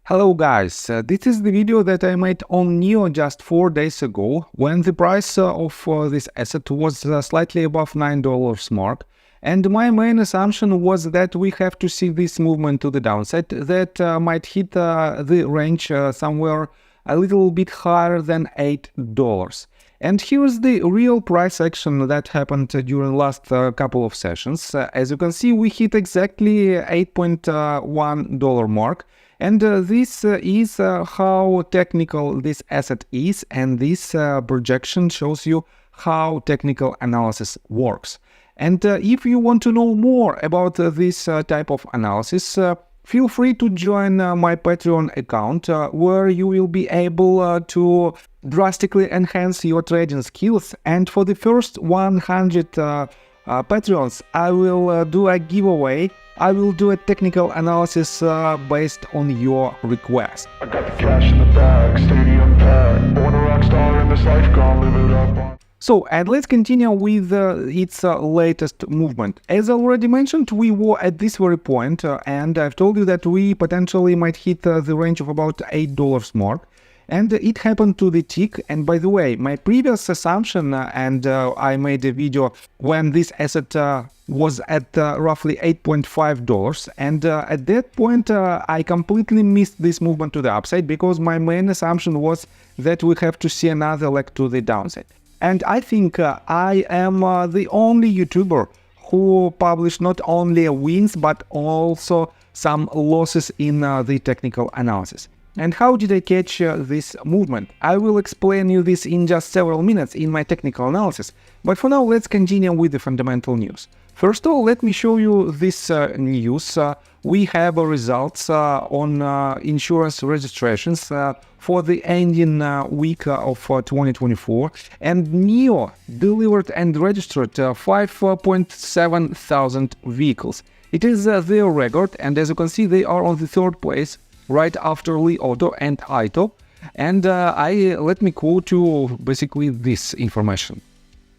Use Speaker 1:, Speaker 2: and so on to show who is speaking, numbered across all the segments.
Speaker 1: Hello guys, this is the video that I made on NIO just 4 days ago when the price of this asset was slightly above $9 mark, and my main assumption was that we have to see this movement to the downside that might hit the range somewhere a little bit higher than $8. And here's the real price action that happened during last couple of sessions. As you can see, we hit exactly $8.1 mark. And this is how technical this asset is, and this projection shows you how technical analysis works. And if you want to know more about this type of analysis, feel free to join my Patreon account, where you will be able to drastically enhance your trading skills. And for the first 100 Patreons, I will do a giveaway. I will do a technical analysis based on your request.
Speaker 2: I got the cash in the bag, stadium packed. Born a rock star in this life, gonna live it up.
Speaker 1: So, and let's continue with its latest movement. As already mentioned, we were at this very point, and I've told you that we potentially might hit the range of about $8 mark. And it happened to the tick. And by the way, my previous assumption, and I made a video when this asset was at roughly $8.5. And at that point, I completely missed this movement to the upside because my main assumption was that we have to see another leg to the downside. And I think I am the only YouTuber who published not only wins, but also some losses in the technical analysis. And how did I catch this movement? I will explain you this in just several minutes in my technical analysis, but for now let's continue with the fundamental news. First of all, let me show you this news. We have results on insurance registrations for the ending week of 2024, and NIO delivered and registered 5.7 thousand vehicles. It is their record, and as you can see, they are on the third place, right after Li Auto and Ito. And let me quote you basically this information.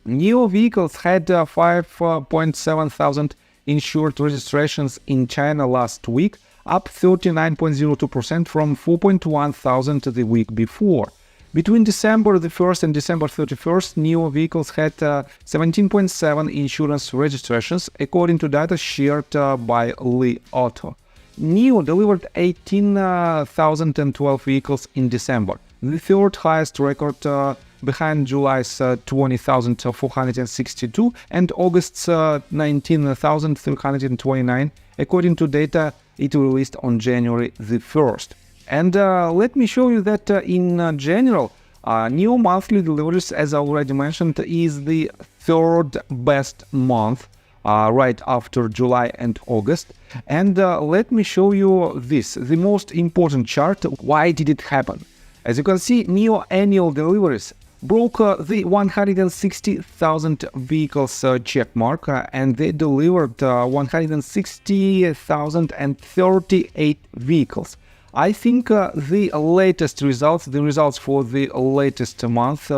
Speaker 1: NIO vehicles had 5.7 thousand insured registrations in China last week, up 39.02% from 4.1 thousand the week before. Between December the 1st and December 31st, NIO vehicles had 17.7 insurance registrations, according to data shared by Li Auto. NIO delivered 18,012 vehicles in December, the third highest record behind July's 20,462 and August's 19,329, according to data it released on January the 1st. And let me show you that in general, NIO monthly deliveries, as I already mentioned, is the third best month right after July and August. And let me show you this, the most important chart. Why did it happen? As you can see, NIO annual deliveries broke the 160,000 vehicles check mark, and they delivered 160,038 vehicles. I think the latest results, the results for the latest month,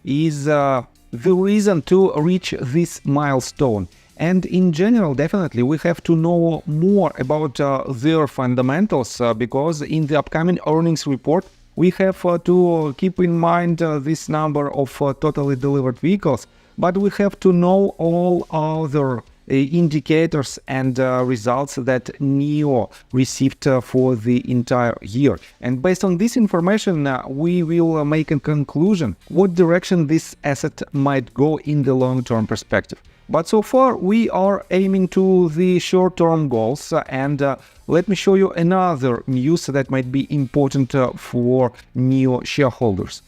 Speaker 1: is the reason to reach this milestone. And in general, definitely, we have to know more about their fundamentals because in the upcoming earnings report, we have to keep in mind this number of totally delivered vehicles, but we have to know all other indicators and results that NIO received for the entire year. And based on this information, we will make a conclusion what direction this asset might go in the long-term perspective. But so far, we are aiming to the short-term goals, and let me show you another news that might be important for NIO shareholders.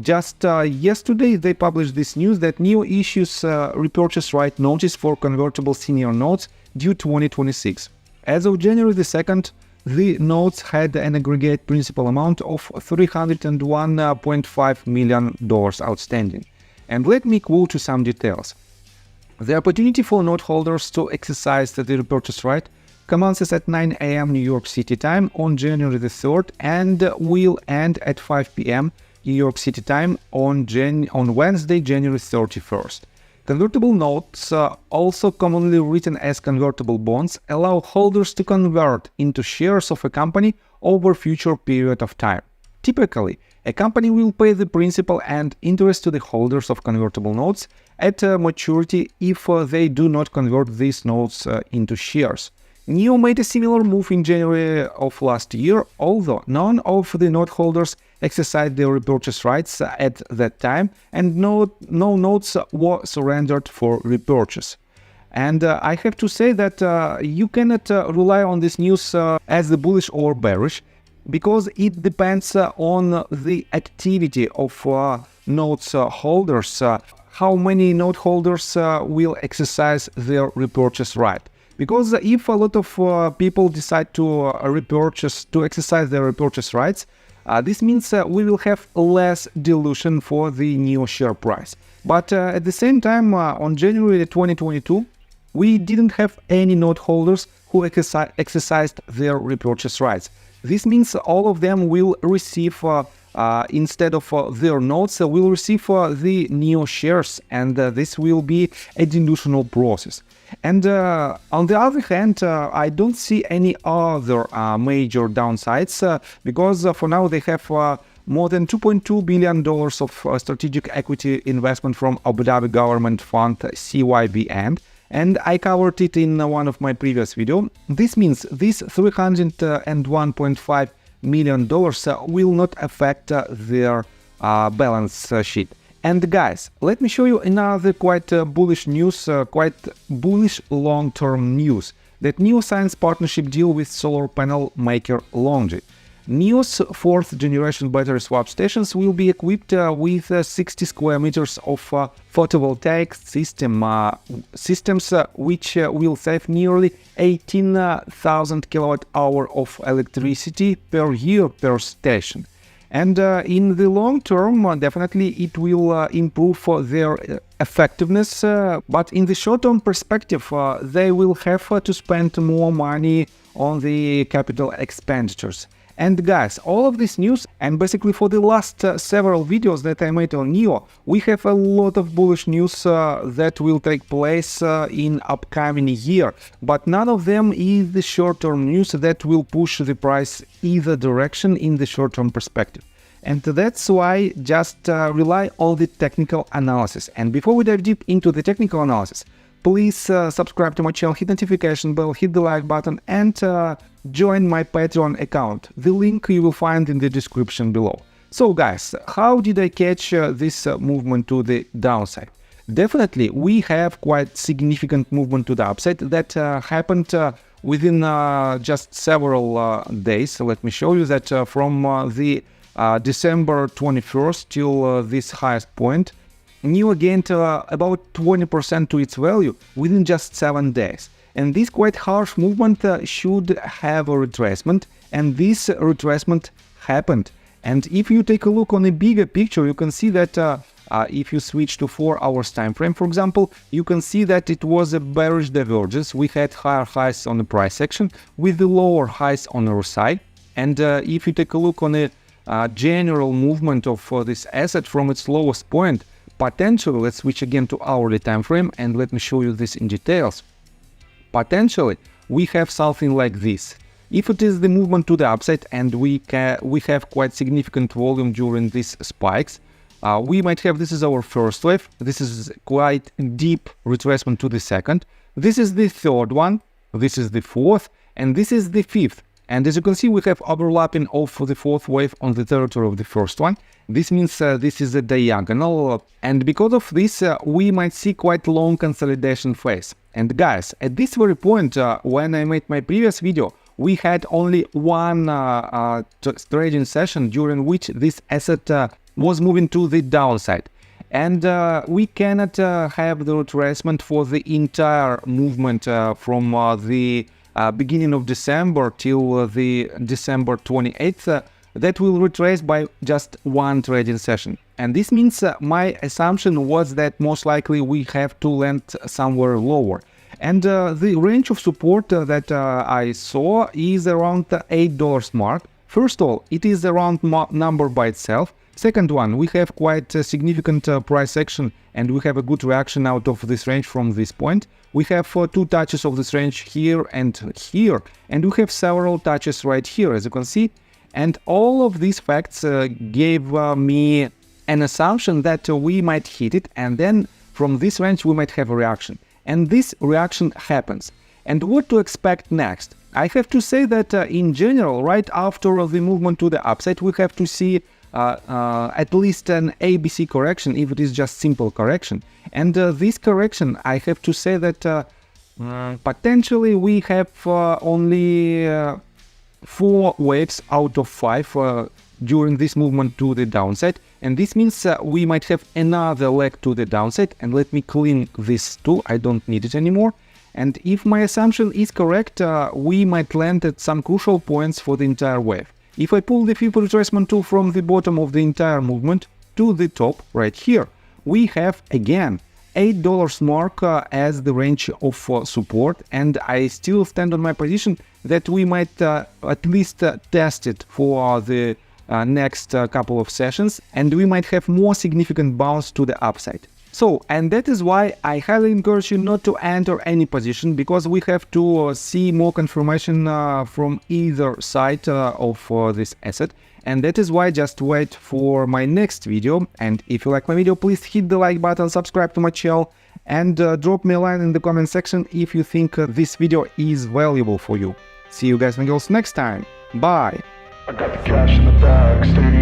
Speaker 1: Just yesterday, they published this news that NIO issues repurchase right notice for convertible senior notes due 2026. As of January the 2nd, the notes had an aggregate principal amount of $301.5 million outstanding. And let me quote you some details. The opportunity for note holders to exercise the repurchase right commences at 9 a.m. New York City time on January the 3rd and will end at 5 p.m. New York City time on Wednesday, January 31st. Convertible notes, also commonly written as convertible bonds, allow holders to convert into shares of a company over a future period of time. Typically, a company will pay the principal and interest to the holders of convertible notes at maturity if they do not convert these notes into shares. NIO made a similar move in January of last year, although none of the note holders exercised their repurchase rights at that time, and no notes were surrendered for repurchase. And I have to say that you cannot rely on this news as the bullish or bearish, because it depends on the activity of notes holders, how many note holders will exercise their repurchase right. Because if a lot of people decide to exercise their repurchase rights, this means we will have less dilution for the NIO share price. But at the same time, on January 2022, we didn't have any note holders who exercised their repurchase rights. This means all of them will receive, instead of their notes, will receive the NIO shares, and this will be a dilutional process. And on the other hand, I don't see any other major downsides, because for now they have more than $2.2 billion of strategic equity investment from Abu Dhabi government fund CYBN, and I covered it in one of my previous videos. This means this $301.5 million will not affect their balance sheet. And guys, let me show you another quite bullish news, quite bullish long-term news, that NIO signs partnership deal with solar panel maker LONGi. NIO's 4th generation battery swap stations will be equipped with 60 square meters of photovoltaic systems which will save nearly 18,000 kilowatt-hour of electricity per year per station. And in the long term, definitely it will improve their effectiveness, but in the short-term perspective, they will have to spend more money on the capital expenditures. And guys, all of this news, and basically for the last several videos that I made on NIO, we have a lot of bullish news that will take place in upcoming year, but none of them is the short-term news that will push the price either direction in the short-term perspective. And that's why just rely on the technical analysis. And before we dive deep into the technical analysis, please subscribe to my channel, hit notification bell, hit the like button, and join my Patreon account. The link you will find in the description below. So guys, how did I catch this movement to the downside? Definitely, we have quite significant movement to the upside that happened within just several days. So let me show you that from the December 21st till this highest point, NIO gained about 20% to its value within just 7 days. And this quite harsh movement should have a retracement, and this retracement happened. And if you take a look on a bigger picture, you can see that if you switch to 4 hours time frame, for example, you can see that it was a bearish divergence. We had higher highs on the price section with the lower highs on our side. And if you take a look on a general movement of this asset from its lowest point, potentially, let's switch again to hourly time frame and let me show you this in details. Potentially, we have something like this. If it is the movement to the upside and we have quite significant volume during these spikes, we might have this is our first wave. This is quite deep retracement to the second. This is the third one. This is the fourth, and this is the fifth. And as you can see, we have overlapping of the fourth wave on the territory of the first one. This means this is a diagonal, and because of this, we might see quite long consolidation phase. And guys, at this very point, when I made my previous video, we had only one trading session during which this asset was moving to the downside. And we cannot have the retracement for the entire movement from the beginning of December till the December 28th, that will retrace by just one trading session. And this means my assumption was that most likely we have to land somewhere lower. And the range of support that I saw is around the $8 mark. First of all, it is a round number by itself, Second one, we have quite a significant price action, and we have a good reaction out of this range from this point. We have two touches of this range here, and we have several touches right here, as you can see. And all of these facts gave me an assumption that we might hit it, and then from this range we might have a reaction. And this reaction happens. And what to expect next? I have to say that in general, right after the movement to the upside, we have to see at least an ABC correction, if it is just simple correction. And this correction, I have to say that potentially we have only 4 waves out of 5 during this movement to the downside, and this means we might have another leg to the downside. And let me clean this too, I don't need it anymore. And if my assumption is correct, we might land at some crucial points for the entire wave. If I pull the fib retracement tool from the bottom of the entire movement to the top right here, we have again $8 mark as the range of support, and I still stand on my position that we might at least test it for the next couple of sessions, and we might have more significant bounce to the upside. So, and that is why I highly encourage you not to enter any position, because we have to see more confirmation from either side of this asset. And that is why just wait for my next video. And if you like my video, please hit the like button, subscribe to my channel, and drop me a line in the comment section if you think this video is valuable for you. See you guys and girls next time. Bye!
Speaker 2: I got the cash in the bag, stadium